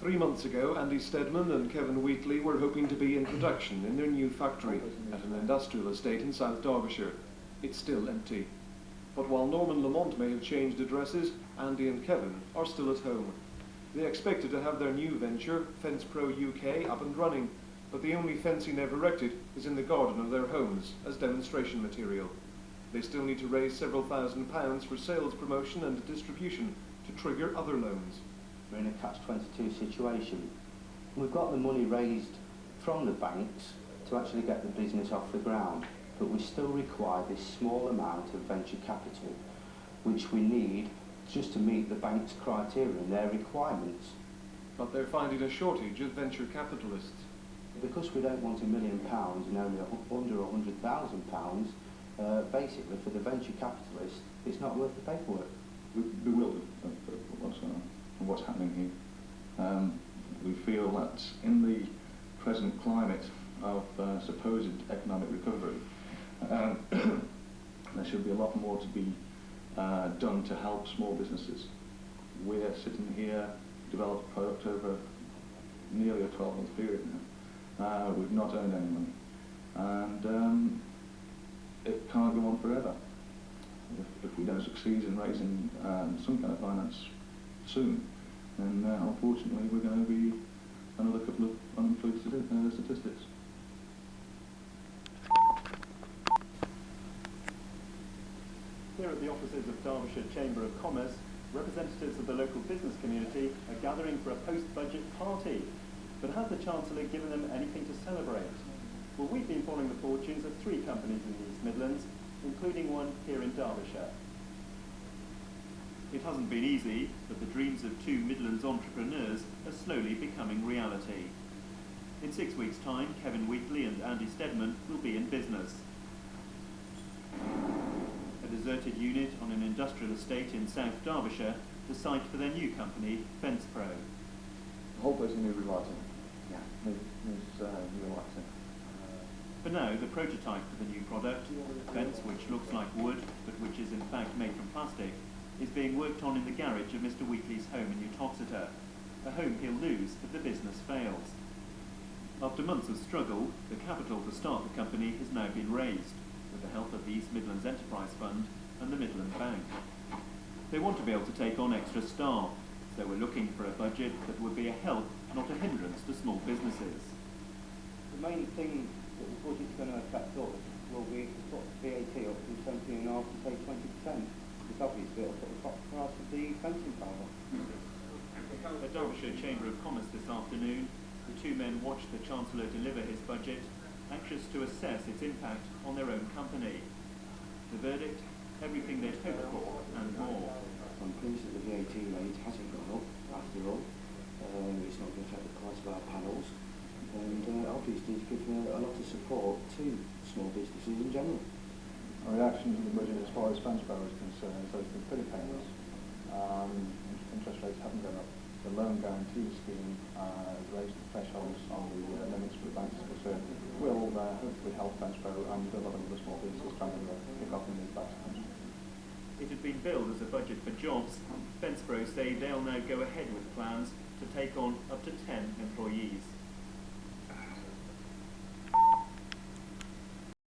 3 months ago, Andy Steadman and Kevin Wheatley were hoping to be in production in their new factory at an industrial estate in South Derbyshire. It's still empty. But while Norman Lamont may have changed addresses, Andy and Kevin are still at home. They expected to have their new venture, Fence Pro UK, up and running, but the only fencing they've erected is in the garden of their homes as demonstration material. They still need to raise several £1,000s for sales promotion and distribution to trigger other loans. We're in a catch-22 situation. We've got the money raised from the banks to actually get the business off the ground, but we still require this small amount of venture capital, which we need just to meet the bank's criteria and their requirements. But they're finding a shortage of venture capitalists. Because we don't want £1 million and only under £100,000, basically for the venture capitalist, it's not worth the paperwork. We're bewildered of what's happening here. We feel that in the present climate of supposed economic recovery, there should be a lot more to be done to help small businesses. We're sitting here, developed a product over nearly a 12-month period now. We've not earned any money, and it can't go on forever. If we don't succeed in raising some kind of finance soon, then unfortunately we're going to be another couple of unemployed statistics. Here at the offices of Derbyshire Chamber of Commerce, representatives of the local business community are gathering for a post-budget party. But has the Chancellor given them anything to celebrate? Well, we've been following the fortunes of 3 companies in the East Midlands, including one here in Derbyshire. It hasn't been easy, but the dreams of 2 Midlands entrepreneurs are slowly becoming reality. In 6 weeks' time, Kevin Wheatley and Andy Steadman will be in business. A deserted unit on an industrial estate in South Derbyshire, the site for their new company, Fence Pro. The whole place is new relighting. Yeah, new relighting. For now, the prototype for the new product, a fence which looks like wood, but which is in fact made from plastic, is being worked on in the garage of Mr. Wheatley's home in Uttoxeter, a home he'll lose if the business fails. After months of struggle, the capital to start the company has now been raised, with the help of the East Midlands Enterprise Fund and the Midland Bank. They want to be able to take on extra staff, so we're looking for a budget that would be a help, not a hindrance to small businesses. The main thing that the budget's going to affect us will be to put VAT up from 17.5 to say 20%. Because obviously it'll put the top price of the fencing power. At Derbyshire Chamber of Commerce this afternoon, the 2 men watched the Chancellor deliver his budget, anxious to assess its impact on their own company. The verdict, everything they'd hoped for and more. I'm pleased that the VAT rate hasn't gone up after all. It's not going to affect the price of our panels, and obviously it's given a lot of support to small businesses in general. Our reaction to the budget as far as Fence Pro is concerned has been pretty painless. Interest rates haven't gone up. The loan guarantee scheme has raised the thresholds on the limits for the banks to concerned will hopefully help Fence Pro and a lot of other small businesses trying to pick up in these back country. It had been billed as a budget for jobs. Fence Pro say they'll now go ahead with plans to take on up to 10 employees.